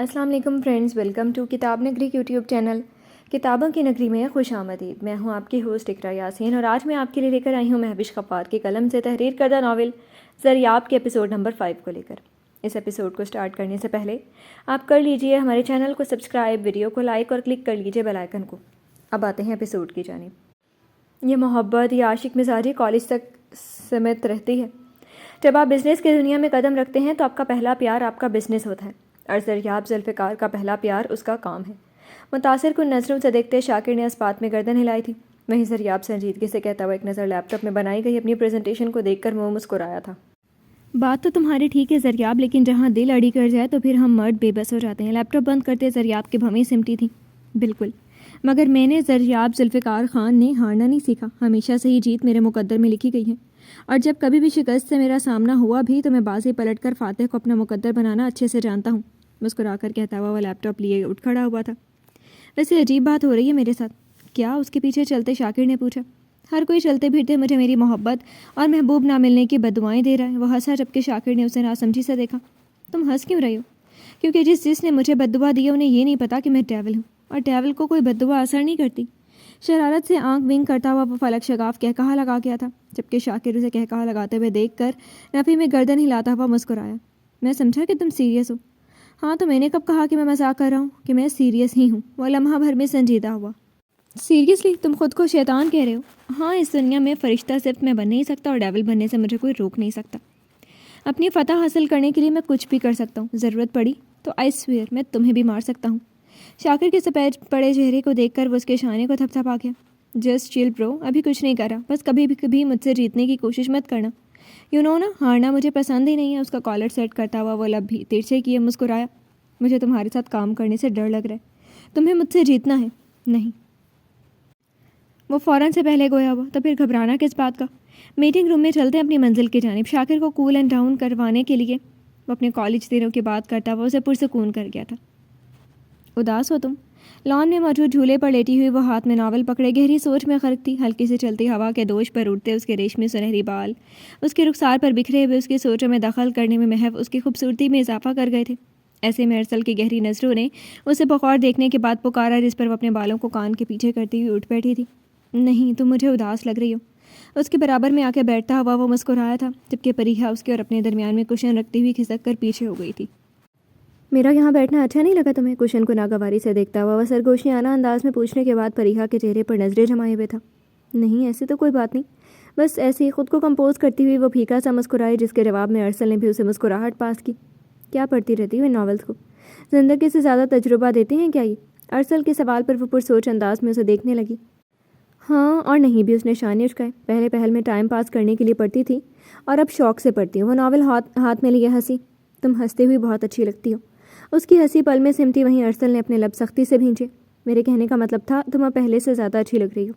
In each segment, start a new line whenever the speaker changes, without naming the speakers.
السلام علیکم friends, welcome to کتاب نگری یوٹیوب چینل۔ کتابوں کی نگری میں خوش آمدید۔ میں ہوں آپ کی ہوسٹ اقرا یاسین اور آج میں آپ کے لیے لے کر آئی ہوں مہوش غفار کے قلم سے تحریر کردہ ناول زریاب کے ایپیسوڈ نمبر 5 کو لے کر۔ اس ایپیسوڈ کو سٹارٹ کرنے سے پہلے آپ کر لیجئے ہمارے چینل کو سبسکرائب، ویڈیو کو لائک اور کلک کر لیجئے بیل آئیکن کو۔ اب آتے ہیں ایپیسوڈ کی جانب۔ یہ محبت یا عاشق مزاجی کالج تک سمت رہتی ہے۔ جب آپ بزنس کی دنیا میں قدم رکھتے ہیں تو آپ کا پہلا پیار آپ کا بزنس ہوتا ہے اور زریاب ذوالفقار کا پہلا پیار اس کا کام ہے۔ متاثر کن نظروں سے دیکھتے شاکر نے اس بات میں گردن ہلائی تھی۔ وہیں زریاب سنجیدگی سے کہتا ہوا ایک نظر لیپ ٹاپ میں بنائی گئی اپنی پریزنٹیشن کو دیکھ کر منہ مسکرایا تھا۔ بات تو تمہاری ٹھیک ہے زریاب، لیکن جہاں دل اڑی کر جائے تو پھر ہم مرد بے بس ہو جاتے ہیں۔ لیپ ٹاپ بند کرتے زریاب کی بھویں سمٹی تھی۔ بالکل، مگر میں نے زریاب ذوالفقار خان نے ہارنا نہیں سیکھا۔ ہمیشہ سے ہی جیت میرے مقدر میں لکھی گئی ہے، اور جب کبھی بھی شکست سے میرا سامنا ہوا بھی تو میں بازی پلٹ کر فاتح کو اپنا مقدر بنانا اچھے سے جانتا ہوں۔ مسکرا کر کہتا ہوا وہ لیپ ٹاپ لیے اٹھ کھڑا ہوا تھا۔ ویسے عجیب بات ہو رہی ہے میرے ساتھ۔ کیا؟ اس کے پیچھے چلتے شاکر نے پوچھا۔ ہر کوئی چلتے پھرتے مجھے میری محبت اور محبوب نہ ملنے کی بددعائیں دے رہا ہے۔ وہ ہنسا جبکہ شاکر نے اسے ناسمجھی سے دیکھا۔ تم ہنس کیوں رہے ہو؟ کیونکہ جس نے مجھے بددعا دی ہے انہیں یہ نہیں پتا کہ میں ڈیول ہوں، اور ڈیول کو کوئی بددعا اثر نہیں کرتی۔ شرارت سے آنکھ ونک کرتا ہوا وہ فلک شگاف کہکہا لگا گیا تھا، جبکہ شاکر اسے کہکہا لگاتے ہوئے دیکھ کر نفی میں گردن ہلاتا ہوا مسکرایا۔ میں سمجھا کہ تم سیریس ہو۔ ہاں تو میں نے کب کہا کہ میں مذاق کر رہا ہوں؟ کہ میں سیریس ہی ہوں۔ وہ لمحہ بھر میں سنجیدہ ہوا۔ سیریسلی؟ تم خود کو شیطان کہہ رہے ہو؟ ہاں، اس دنیا میں فرشتہ صرف میں بن نہیں سکتا اور ڈیول بننے سے مجھے کوئی روک نہیں سکتا۔ اپنی فتح حاصل کرنے کے لیے میں کچھ بھی کر سکتا ہوں۔ ضرورت پڑی تو آئی سویئر میں تمہیں بھی مار سکتا ہوں۔ شاکر کے سفید پڑے چہرے کو دیکھ کر وہ اس کے شانے کو تھپ تھپا گیا۔ جسٹ چل برو، ابھی کچھ نہیں کرا، بس کبھی مجھ سے جیتنے کی کوشش مت کرنا۔ نا، ہارنا مجھے پسند ہی نہیں ہے۔ اس کا کالر سیٹ کرتا ہوا وہ لب بھی ترچھے کیے مسکرایا۔ مجھے تمہارے ساتھ کام کرنے سے ڈر لگ رہا ہے۔ تمہیں مجھ سے جیتنا ہے؟ نہیں۔ وہ فوراً سے پہلے گویا ہوا۔ تو پھر گھبرانا کس بات کا؟ میٹنگ روم میں چلتے اپنی منزل کی جانب۔ شاکر کو کول اینڈ ڈاؤن کروانے کے لیے وہ اپنے کالج دنوں کی بات کرتا ہوا اسے پرسکون کر گیا تھا۔ اداس ہو تم؟ لان میں موجود جھولے پر لیٹی ہوئی وہ ہاتھ میں ناول پکڑے گہری سوچ میں غرق تھی۔ ہلکی سے چلتی ہوا کے دوش پر اڑتے اس کے ریشمی سنہری بال اس کے رخسار پر بکھرے ہوئے اس کی سوچوں میں دخل کرنے میں محو اس کی خوبصورتی میں اضافہ کر گئے تھے۔ ایسے میں ارسل کی گہری نظروں نے اسے بغور دیکھنے کے بعد پکارا، جس پر وہ اپنے بالوں کو کان کے پیچھے کرتی ہوئی اٹھ بیٹھی تھی۔ نہیں، تم مجھے اداس لگ رہی ہو۔ اس کے برابر میں آ کے بیٹھتا ہوا وہ مسکرایا تھا، جبکہ پریحا اس کے اور اپنے درمیان میں کشن رکھتی ہوئی کھسک کر پیچھے ہو گئی تھی۔ میرا یہاں بیٹھنا اچھا نہیں لگا تمہیں؟ کشن کو ناگواری سے دیکھتا ہوا وہ سرگوشیانہ انداز میں پوچھنے کے بعد پریحا کے چہرے پر نظریں جمائے ہوئے تھا۔ نہیں، ایسے تو کوئی بات نہیں، بس ایسے ہی۔ خود کو کمپوز کرتی ہوئی وہ پھیکا سا مسکرائی، جس کے جواب میں ارسل نے بھی اسے مسکراہٹ پاس کی۔ کیا پڑھتی رہتی ہو ان ناولز کو؟ زندگی سے زیادہ تجربہ دیتے ہیں کیا یہ؟ ارسل کے سوال پر وہ پرسوچ انداز میں اسے دیکھنے لگی۔ ہاں اور نہیں بھی، اس نے شانے اچکائے۔ پہلے پہل میں ٹائم پاس کرنے کے لیے پڑھتی تھی اور اب شوق سے پڑھتی ہوں۔ وہ ناول ہاتھ میں لیے ہنسی۔ تم ہنستے ہوئی بہت اچھی لگتی ہو۔ اس کی ہنسی پل میں سمٹی، وہیں ارسل نے اپنے لب سختی سے بھینچے۔ میرے کہنے کا مطلب تھا تم اب پہلے سے زیادہ اچھی لگ رہی ہو۔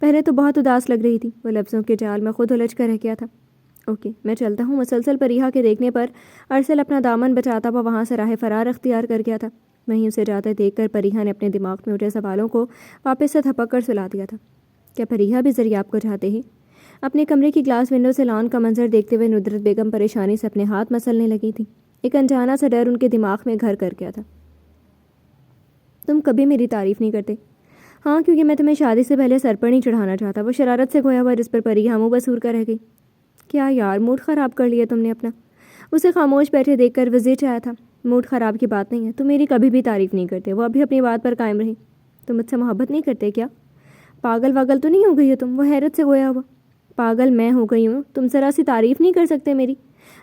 پہلے تو بہت اداس لگ رہی تھی۔ وہ لفظوں کے جال میں خود الجھ کر رہ گیا تھا۔ اوکے، میں چلتا ہوں۔ مسلسل پریحا کے دیکھنے پر ارسل اپنا دامن بچاتا ہوا وہاں سے راہ فرار اختیار کر گیا تھا۔ وہیں اسے جاتے دیکھ کر پریحا نے اپنے دماغ میں اٹھے سوالوں کو واپس سے تھپک کر سلا دیا تھا۔ کیا پریحا بھی زریاب کو چاہتے ہی؟ اپنے کمرے کی گلاس ونڈو سے لان کا منظر دیکھتے ہوئے ندرت بیگم پریشانی سے اپنے ہاتھ مسلنے لگی تھی۔ ایک انجانا سا ڈر ان کے دماغ میں گھر کر گیا تھا۔ تم کبھی میری تعریف نہیں کرتے۔ ہاں، کیونکہ میں تمہیں شادی سے پہلے سر پر نہیں چڑھانا چاہتا۔ وہ شرارت سے گویا ہوا، جس پر پریحا منہ بسور کر رہ گئی۔ کیا یار، موڈ خراب کر لیا تم نے اپنا؟ اسے خاموش بیٹھے دیکھ کر وزٹ آیا تھا۔ موڈ خراب کی بات نہیں ہے، تم میری کبھی بھی تعریف نہیں کرتے۔ وہ ابھی اپنی بات پر قائم رہی۔ تم مجھ سے محبت نہیں کرتے کیا؟ پاگل واگل تو نہیں ہو گئی ہو تم؟ وہ حیرت سے گویا ہوا۔ پاگل میں ہو گئی ہوں؟ تم ذرا سی تعریف نہیں کر سکتے میری؟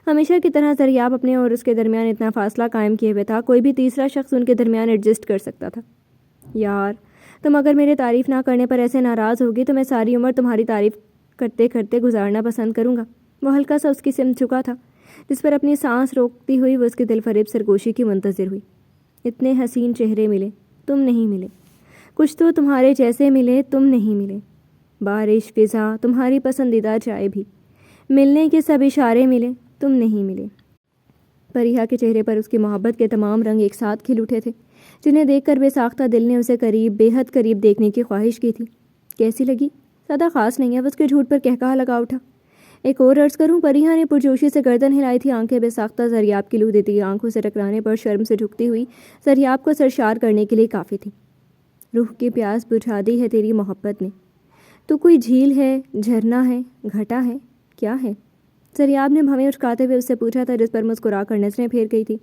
ہمیشہ کی طرح زریاب اپنے اور اس کے درمیان اتنا فاصلہ قائم کیے ہوئے تھا، کوئی بھی تیسرا شخص ان کے درمیان ایڈجسٹ کر سکتا تھا۔ یار، تم اگر میرے تعریف نہ کرنے پر ایسے ناراض ہوگی تو میں ساری عمر تمہاری تعریف کرتے کرتے گزارنا پسند کروں گا۔ وہ ہلکا سا اس کی سمت جھکا تھا، جس پر اپنی سانس روکتی ہوئی وہ اس کی دل فریب سرگوشی کی منتظر ہوئی۔ اتنے حسین چہرے ملے، تم نہیں ملے۔ کچھ تو تمہارے جیسے ملے، تم نہیں ملے۔ بارش، فضا، تمہاری پسندیدہ چائے بھی، ملنے کے سب اشارے ملے، تم نہیں ملے۔ پریحا کے چہرے پر اس کی محبت کے تمام رنگ ایک ساتھ کھل اٹھے تھے، جنہیں دیکھ کر بے ساختہ دل نے اسے قریب، بے حد قریب دیکھنے کی خواہش کی تھی۔ کیسی لگی؟ زیادہ خاص نہیں ہے، وہ اس کے جھوٹ پر کہکہا لگا اٹھا۔ ایک اور عرض کروں؟ پریحا نے پرجوشی سے گردن ہلائی تھی، آنکھیں بے ساختہ زریاب کی لو دیتی آنکھوں سے ٹکرانے پر شرم سے جھکتی ہوئی زریاب کو سرشار کرنے کے لیے کافی تھی۔ روح کی پیاس بجھا دی ہے تیری محبت نے، تو کوئی جھیل ہے، جھرنا ہے، گھٹا ہے، کیا ہے؟ زریاب نے بھویں اچکاتے ہوئے اس سے پوچھا تھا، جس پر مسکرا کر نظریں پھیر گئی تھی۔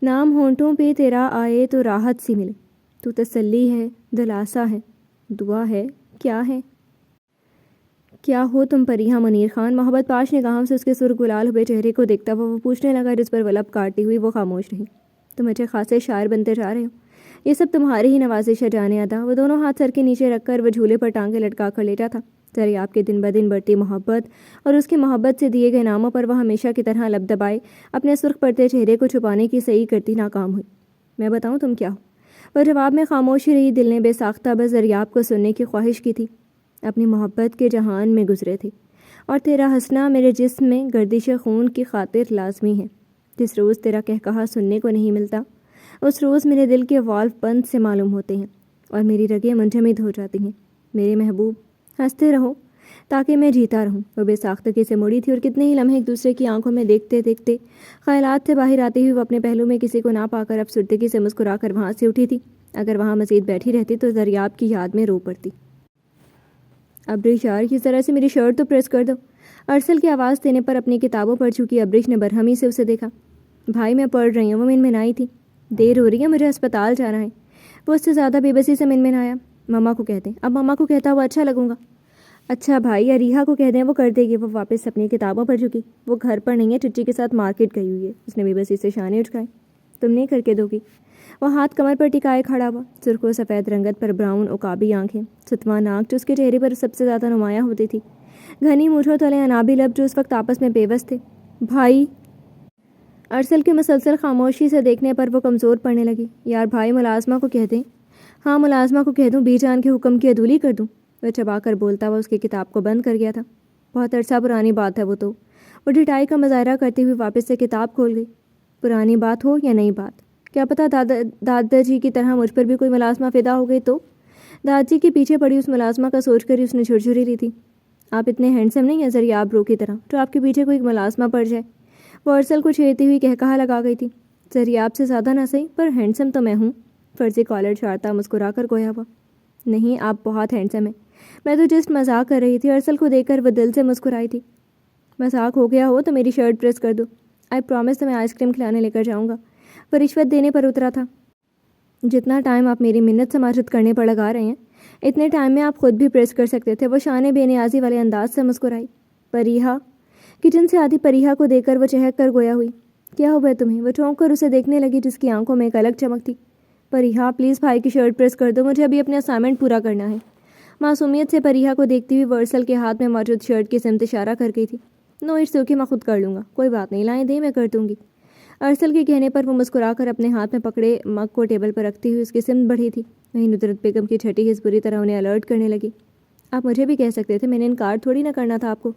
نام ہونٹوں پہ تیرا آئے تو راحت سی ملے، تو تسلی ہے، دلاسا ہے، دعا ہے، کیا ہے؟ کیا ہو تم پریحا؟ منیر خان محبت پاش نگاہوں سے اس کے سرخ گلال ہوئے چہرے کو دیکھتا ہوا وہ پوچھنے لگا، جس پر وہ لب کاٹتی ہوئی وہ خاموش رہی۔ تم اچھے خاصے شاعر بنتے جا رہے ہو، یہ سب تمہاری ہی نوازش ہے جانے ادا۔ وہ دونوں ہاتھ سر کے نیچے رکھ کر وہ جھولے پر ٹانگیں لٹکا کر لیٹا تھا۔ زریاب کے دن بدن بڑھتی محبت اور اس کی محبت سے دیے گئے ناموں پر وہ ہمیشہ کی طرح لب دبائے اپنے سرخ پڑتے چہرے کو چھپانے کی صحیح کرتی ناکام ہوئی۔ میں بتاؤں تم کیا ہو؟ وہ جواب میں خاموشی رہی۔ دل نے بے ساختہ بس زریاب کو سننے کی خواہش کی تھی۔ اپنی محبت کے جہان میں گزرے تھے، اور تیرا ہنسنا میرے جسم میں گردش خون کی خاطر لازمی ہے۔ جس روز تیرا کہکہا سننے کو نہیں ملتا، اس روز میرے دل کے والو بند سے معلوم ہوتے ہیں اور میری رگیں منجمد ہو جاتی ہیں۔ میرے محبوب، ہنستے رہو تاکہ میں جیتا رہوں۔ وہ بے ساختگی سے مڑی تھی اور کتنے ہی لمحے ایک دوسرے کی آنکھوں میں دیکھتے دیکھتے خیالات سے باہر آتی ہوئی وہ اپنے پہلو میں کسی کو نہ پا کر افسردگی سے مسکرا کر وہاں سے اٹھی تھی۔ اگر وہاں مزید بیٹھی رہتی تو زریاب کی یاد میں رو پڑتی۔ ابریش یار، یہ ذرا سے میری شرٹ تو پریس کر دو۔ ارسل کی آواز دینے پر اپنی کتابوں پر چکی ابریش نے برہمی سے اسے دیکھا۔ بھائی میں پڑھ رہی ہوں، وہ منمنائی تھی۔ دیر ہو رہی ہے، مجھے اسپتال جانا ہے۔ وہ اس سے زیادہ بے بسی سے منمنایا۔ مما کو کہہ دیں، اب مما کو کہتا ہوا اچھا لگوں گا۔ اچھا بھائی، اریحا کو کہہ دیں، وہ کر دے گی۔ وہ واپس اپنی کتابوں پر جھکی۔ وہ گھر پر نہیں ہے، چچی کے ساتھ مارکیٹ گئی ہوئی ہے۔ اس نے بے بسی سے شانے اٹھائے۔ تم نہیں کر کے دو گی؟ وہ ہاتھ کمر پر ٹکائے کھڑا ہوا، سرخ و سفید رنگت پر براؤن عقابی آنکھیں، ستواں ناک جو اس کے چہرے پر سب سے زیادہ نمایاں ہوتی تھی، گھنی مونچھوں تلے انابی لب جو اس وقت آپس میں پیوست تھے۔ بھائی! ارسل کے مسلسل خاموشی سے دیکھنے پر وہ کمزور پڑنے لگی۔ یار بھائی، ملازمہ کو کہہ دیں۔ ہاں، ملازمہ کو کہہ دوں، بی جان کے حکم کی عدولی کر دوں؟ وہ چبا کر بولتا ہوا اس کی کتاب کو بند کر گیا تھا۔ بہت عرصہ پرانی بات ہے وہ تو۔ وہ ڈٹائی کا مظاہرہ کرتی ہوئی واپس سے کتاب کھول گئی۔ پرانی بات ہو یا نئی بات، کیا پتہ دادا جی کی طرح مجھ پر بھی کوئی ملازمہ فدا ہو گئی تو؟ دادا جی کے پیچھے پڑی اس ملازمہ کا سوچ کر ہی اس نے جھرجھری لی تھی۔ آپ اتنے ہینڈسم نہیں ہیں زریاب رو کی طرح جو آپ کے پیچھے کوئی ملازمہ پڑ جائے۔ وہ ارسل کو چھیڑتی ہوئی کہا لگا گئی تھی۔ زریاب سے زیادہ نہ صحیح، پر ہینڈسم تو میں ہوں۔ فرضی کالر چھاڑتا مسکرا کر گویا ہوا۔ نہیں، آپ بہت ہینڈسم ہیں، میں تو جسٹ مذاق کر رہی تھی۔ ارسل کو دیکھ کر وہ دل سے مسکرائی تھی۔ مذاق ہو گیا ہو تو میری شرٹ پریس کر دو۔ آئی پرومس تمہیں آئس کریم کھلانے لے کر جاؤں گا۔ وہ رشوت دینے پر اترا تھا۔ جتنا ٹائم آپ میری منت سماجت کرنے پر لگا رہے ہیں، اتنے ٹائم میں آپ خود بھی پریس کر سکتے تھے۔ وہ شانے بے نیازی والے انداز سے مسکرائی۔ پریحا! کچن سے آتی پریحا کو دیکھ کر وہ چہک کر گویا ہوئی۔ کیا ہوا تمہیں؟ وہ چونک کر اسے دیکھنے لگی جس کی آنکھوں میں ایک الگ چمک تھی۔ پریحا پلیز بھائی کی شرٹ پریس کر دو، مجھے ابھی اپنے اسائنمنٹ پورا کرنا ہے۔ معصومیت سے پریحا کو دیکھتی ہوئی وہ ارسل کے ہاتھ میں موجود شرٹ کی سمت اشارہ کر گئی تھی۔ نو اٹس اوکے، میں خود کر لوں گا، کوئی بات نہیں، لائیں دیں، میں کر دوں گی۔ ارسل کے کہنے پر وہ مسکرا کر اپنے ہاتھ میں پکڑے مگ کو ٹیبل پر رکھتی ہوئی اس کی سمت بڑھی تھی۔ وہیں ندرت بیگم کی چھٹی حس بری طرح انہیں الرٹ کرنے لگی۔ آپ مجھے بھی کہہ سکتے تھے، میں نے انکار تھوڑی نہ کرنا تھا آپ کو۔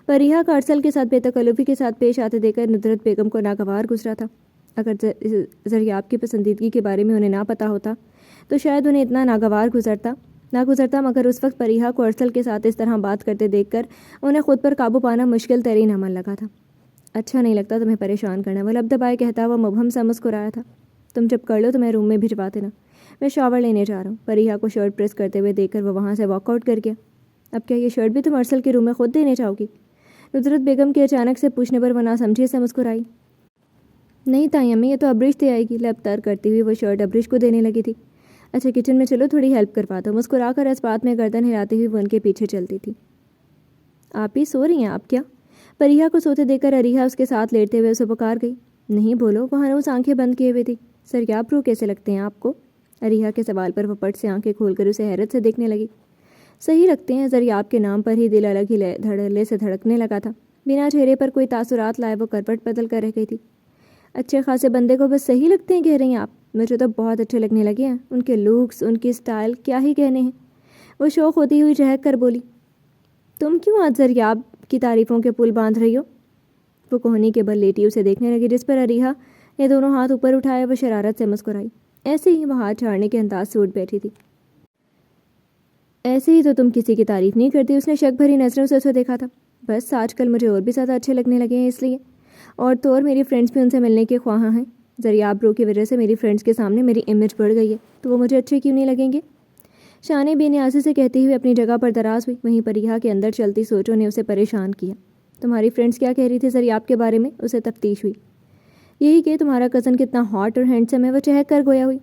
پریحا کا ارسل کے ساتھ بے تکلفی کے ساتھ پیش آتے دیکھ کر ندرت بیگم کو ناگوار گزرا تھا۔ اگر زریاب کی پسندیدگی کے بارے میں انہیں نہ پتہ ہوتا تو شاید انہیں اتنا ناگوار نہ گزرتا، مگر اس وقت پریحا کو ارسل کے ساتھ اس طرح بات کرتے دیکھ کر انہیں خود پر قابو پانا مشکل ترین عمل لگا تھا۔ اچھا نہیں لگتا تمہیں پریشان کرنا، وہ لب دبائے کہتا ہوا مبہم سا مسکرایا تھا۔ تم جب کر لو تو میں روم میں بھجوا دینا، میں شاور لینے جا رہا ہوں۔ پریحا کو شرٹ پریس کرتے ہوئے دیکھ کر وہ وہاں سے واک آؤٹ کر گیا۔ اب کیا یہ شرٹ بھی تم ارسل کے روم میں خود دینے چاہو گی؟ ندرت بیگم کے اچانک سے پوچھنے پر وہ ناسمجھی سے مسکرائی۔ نہیں تائیں امی، یہ تو ابریش دے آئے گی۔ لب تر کرتی ہوئی وہ شرٹ ابریش کو دینے لگی تھی۔ اچھا کچن میں چلو، تھوڑی ہیلپ کروا دو۔ مسکرا کر اس بات میں گردن ہلاتی ہوئی وہ ان کے پیچھے چلتی تھی۔ آپ ہی سو رہی ہیں آپ کیا؟ پریحا کو سوتے دیکھ کر اریحا اس کے ساتھ لیٹتے ہوئے اسے پکار گئی۔ نہیں بولو، وہ ہنوز آنکھیں بند کیے ہوئے تھی۔ زریاب رو کیسے لگتے ہیں آپ کو؟ اریحا کے سوال پر وہ پٹ سے آنکھیں کھول کر اسے حیرت سے دیکھنے لگی۔ صحیح لگتے ہیں۔ زریاب کے نام پر ہی دل الگ ہی دھڑلے سے دھڑکنے لگا تھا۔ بنا چہرے پر کوئی تاثرات لائے وہ کروٹ بدل کر رہ گئی تھی۔ اچھے خاصے بندے کو بس صحیح لگتے ہیں کہہ رہی ہیں آپ؟ مجھے تو بہت اچھے لگنے لگے ہیں، ان کے لکس، ان کی سٹائل، کیا ہی کہنے ہیں۔ وہ شوق ہوتی ہوئی چہک کر بولی۔ تم کیوں آج زریاب کی تعریفوں کے پل باندھ رہی ہو؟ وہ کوہنی کے بل لیٹی اسے دیکھنے لگی، جس پر اریحا نے دونوں ہاتھ اوپر اٹھائے۔ وہ شرارت سے مسکرائی۔ ایسے ہی وہ ہاتھ جھاڑنے کے انداز سے اٹھ بیٹھی تھی۔ ایسے ہی تو تم کسی کی تعریف نہیں کرتی۔ اس نے شک بھری نظروں سے اسے دیکھا تھا۔ بس آج کل مجھے اور بھی زیادہ اچھے لگنے لگے ہیں اس لیے، اور تو اور میری فرینڈس بھی ان سے ملنے کے خواہاں ہیں۔ زریاب برو کی وجہ سے میری فرینڈس کے سامنے میری امیج بڑھ گئی ہے، تو وہ مجھے اچھے کیوں نہیں لگیں گے؟ شانے بے نیازی سے کہتے ہوئے اپنی جگہ پر دراز ہوئی۔ وہیں پریہا کے اندر چلتی سوچوں نے اسے پریشان کیا۔ تمہاری فرینڈس کیا کہہ رہی تھی زریاب کے بارے میں؟ اسے تفتیش ہوئی۔ یہی کہ تمہارا کزن کتنا ہاٹ اور ہینڈسم ہے، وہ چہک کر گویا ہوئی۔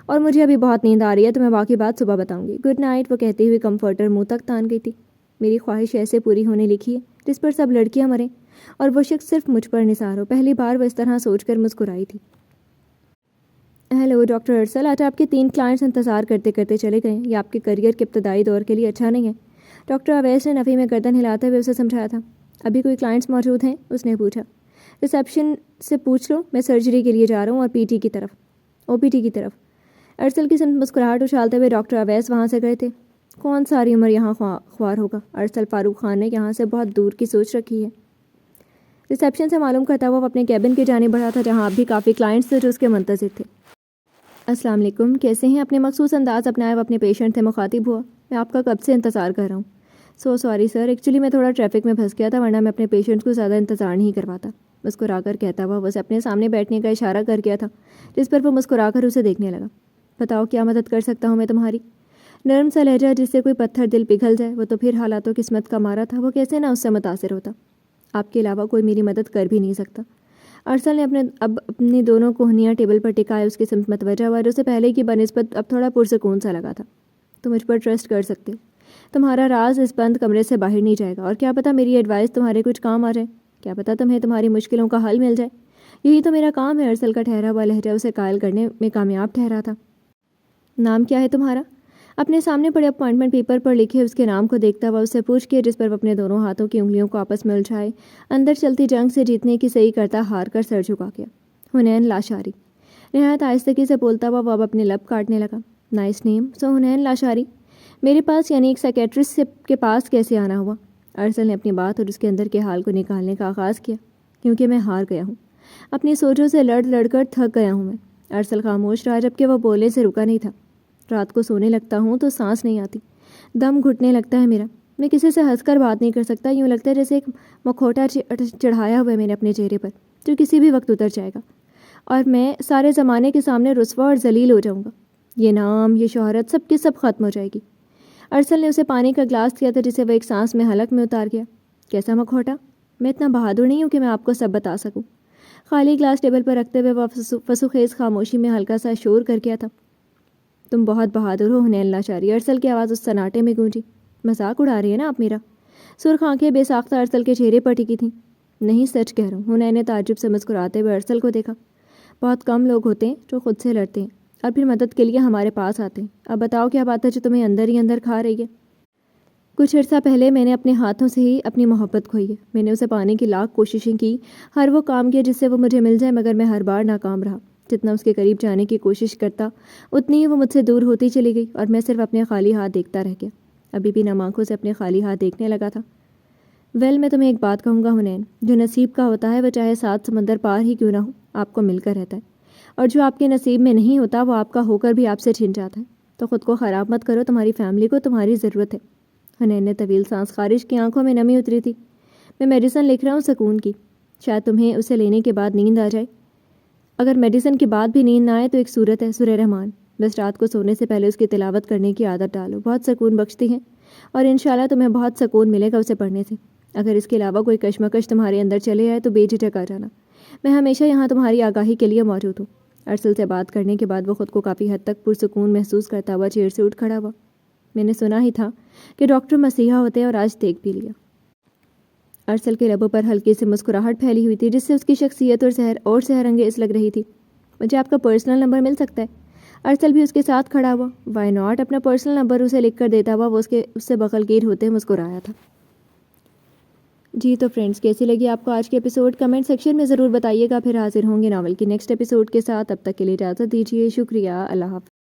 اور مجھے ابھی بہت نیند آ رہی ہے، تو میں باقی بات صبح بتاؤں گی۔ گڈ نائٹ، وہ کہتے ہوئے کمفرٹر منہ تک تان گئی تھی۔ میری خواہش ایسے پوری ہونے لکھی ہے جس پر سب لڑکیاں مریں اور وہ شخص صرف مجھ پر نثار ہو۔ پہلی بار وہ اس طرح سوچ کر مسکرائی تھی۔ ہیلو ڈاکٹر ارسل، آج آپ کے 3 کلائنٹس انتظار کرتے کرتے چلے گئے۔ یہ آپ کے کریئر کے ابتدائی دور کے لیے اچھا نہیں ہے۔ ڈاکٹر اویس نے نفی میں گردن ہلاتے ہوئے اسے سمجھایا تھا۔ ابھی کوئی کلائنٹس موجود ہیں؟ اس نے پوچھا۔ ریسیپشن سے پوچھ لو، میں سرجری کے لیے جا رہا ہوں اور او پی ٹی کی طرف۔ ارسل کی سمت مسکراہٹ اچھالتے ہوئے ڈاکٹر اویس وہاں سے گئے تھے۔ کون ساری عمر یہاں خوار ہوگا؟ ارسل فاروق خان نے یہاں سے بہت دور کی سوچ رکھی ہے۔ ریسیپشن سے معلوم کرتا ہوا وہ اپنے کیبن کی جانب بڑھا تھا، جہاں اب بھی کافی کلائنٹس تھے جو اس کے منتظر تھے۔ السلام علیکم، کیسے ہیں؟ اپنے مخصوص انداز اپنائے وہ اپنے پیشنٹ سے مخاطب ہوا۔ میں آپ کا کب سے انتظار کر رہا ہوں۔ سو سوری سر، ایکچولی میں تھوڑا ٹریفک میں پھنس گیا تھا، ورنہ میں اپنے پیشنٹ کو زیادہ انتظار نہیں کرواتا۔ مسکرا کر کہتا ہوا وہ اسے اپنے سامنے بیٹھنے کا اشارہ کر گیا تھا، جس پر وہ مسکرا کر اسے دیکھنے لگا۔ بتاؤ کیا مدد کر سکتا ہوں میں تمہاری؟ نرم سا لہجہ جس سے کوئی پتھر دل پگھل جائے، وہ تو پھر حالاتوں قسمت کا مارا تھا، وہ کیسے نہ اس سے متاثر ہوتا۔ آپ کے علاوہ کوئی میری مدد کر بھی نہیں سکتا۔ ارسل نے اپنی دونوں کوہنیاں ٹیبل پر ٹکائے اس کی سمت متوجہ ہوا، جو اسے پہلے کی بنسبت اب تھوڑا پرسکون سا لگا تھا۔ تم مجھ پر ٹرسٹ کر سکتے، تمہارا راز اس بند کمرے سے باہر نہیں جائے گا، اور کیا پتہ میری ایڈوائس تمہارے کچھ کام آ جائے، کیا پتہ تمہیں تمہاری مشکلوں کا حل مل جائے۔ یہی تو میرا کام ہے۔ ارسل کا ٹھہرا ہوا لہجہ اسے قائل کرنے میں کامیاب ٹھہرا تھا۔ نام کیا ہے تمہارا؟ اپنے سامنے پڑے اپوائنٹمنٹ پیپر پر لکھے اس کے نام کو دیکھتا ہوا اس سے پوچھ کے، جس پر وہ اپنے دونوں ہاتھوں کی انگلیوں کو آپس میں الجھائے اندر چلتی جنگ سے جیتنے کی صحیح کرتا ہار کر سر جھکا گیا۔ حنین لاشاری، نہایت آہستگی سے بولتا ہوا وہ اب اپنے لب کاٹنے لگا۔ نائس نیم۔ سو حنین لاشاری میرے پاس یعنی ایک سائکیٹرسٹ کے پاس کیسے آنا ہوا؟ ارسل نے اپنی بات اور اس کے اندر کے حال کو نکالنے کا آغاز کیا۔ کیونکہ میں ہار گیا ہوں، اپنی سوچوں سے لڑ کر تھک گیا ہوں میں۔ ارسل خاموش رہا، جبکہ وہ بولنے سے رکا نہیں تھا۔ رات کو سونے لگتا ہوں تو سانس نہیں آتی، دم گھٹنے لگتا ہے میرا۔ میں کسی سے ہنس کر بات نہیں کر سکتا، یوں لگتا ہے جیسے ایک مکھوٹا چڑھایا ہوا ہے میں نے اپنے چہرے پر، جو کسی بھی وقت اتر جائے گا، اور میں سارے زمانے کے سامنے رسوا اور ذلیل ہو جاؤں گا۔ یہ نام، یہ شہرت، سب کی سب ختم ہو جائے گی۔ ارسل نے اسے پانی کا گلاس دیا تھا، جسے وہ ایک سانس میں حلق میں اتار گیا۔ کیسا مکھوٹا؟ میں اتنا بہادر نہیں ہوں کہ میں آپ کو سب بتا سکوں۔ خالی گلاس ٹیبل پر رکھتے ہوئے وہ فسوخیز خاموشی میں ہلکا سا شور کر گیا تھا۔ تم بہت بہادر ہو حنین لاشاری۔ ارسل کی آواز اس سناٹے میں گونجی۔ مذاق اڑا رہی ہے نا آپ میرا؟ سرخ آنکھیں بے ساختہ ارسل کے چہرے پر ٹکی تھیں۔ نہیں، سچ کہہ رہا ہوں۔ حنین نے تعجب سے مسکراتے ہوئے ارسل کو دیکھا۔ بہت کم لوگ ہوتے ہیں جو خود سے لڑتے ہیں اور پھر مدد کے لیے ہمارے پاس آتے ہیں۔ اب بتاؤ کیا بات ہے جو تمہیں اندر ہی اندر کھا رہی ہے؟ کچھ عرصہ پہلے میں نے اپنے ہاتھوں سے ہی اپنی محبت کھوئی ہے۔ میں نے اسے پانے کی لاکھ کوششیں کی، ہر وہ کام کیا جس سے وہ مجھے مل جائے، مگر میں ہر بار ناکام رہا۔ جتنا اس کے قریب جانے کی کوشش کرتا، اتنی ہی وہ مجھ سے دور ہوتی چلی گئی، اور میں صرف اپنے خالی ہاتھ دیکھتا رہ گیا۔ ابھی بھی نم آنکھوں سے اپنے خالی ہاتھ دیکھنے لگا تھا۔ میں تمہیں ایک بات کہوں گا حنین، جو نصیب کا ہوتا ہے وہ چاہے 7 سمندر پار ہی کیوں نہ ہو، آپ کو مل کر رہتا ہے، اور جو آپ کے نصیب میں نہیں ہوتا وہ آپ کا ہو کر بھی آپ سے چھن جاتا ہے۔ تو خود کو خراب مت کرو، تمہاری فیملی کو تمہاری ضرورت ہے۔ حنین نے طویل سانس خارج کی، آنکھوں میں نمی اتری تھی۔ میں میڈیسن لکھ رہا ہوں سکون کی، شاید تمہیں اسے لینے کے بعد نیند آ جائے۔ اگر میڈیسن کے بعد بھی نیند نہ آئے تو ایک صورت ہے، سورہ رحمان، بس رات کو سونے سے پہلے اس کی تلاوت کرنے کی عادت ڈالو، بہت سکون بخشتی ہے، اور انشاءاللہ تمہیں بہت سکون ملے گا اسے پڑھنے سے۔ اگر اس کے علاوہ کوئی کشمکش تمہارے اندر چلے آئے تو بے جھجک آ جانا، میں ہمیشہ یہاں تمہاری آگاہی کے لیے موجود ہوں۔ ارسل سے بات کرنے کے بعد وہ خود کو کافی حد تک پرسکون محسوس کرتا ہوا چیئر سے اٹھ کھڑا ہوا۔ میں نے سنا ہی تھا کہ ڈاکٹر مسیحا ہوتے ہیں، اور آج دیکھ بھی لیا۔ ارسل کے لبوں پر ہلکی سی مسکراہٹ پھیلی ہوئی تھی، جس سے اس کی شخصیت اور سحر انگیز لگ رہی تھی۔ مجھے آپ کا پرسنل نمبر مل سکتا ہے؟ ارسل بھی اس کے ساتھ کھڑا ہوا۔ Why not? اپنا پرسنل نمبر اسے لکھ کر دیتا ہوا وہ اس سے بغلگیر ہوتے مسکرایا تھا۔ جی تو فرینڈز، کیسی لگی آپ کو آج کے ایپیسوڈ؟ کمنٹ سیکشن میں ضرور بتائیے گا۔ پھر حاضر ہوں گے ناول کی نیکسٹ ایپیسوڈ کے ساتھ، تب تک کے لیے اجازت دیجیے۔ شکریہ، اللہ حافظ۔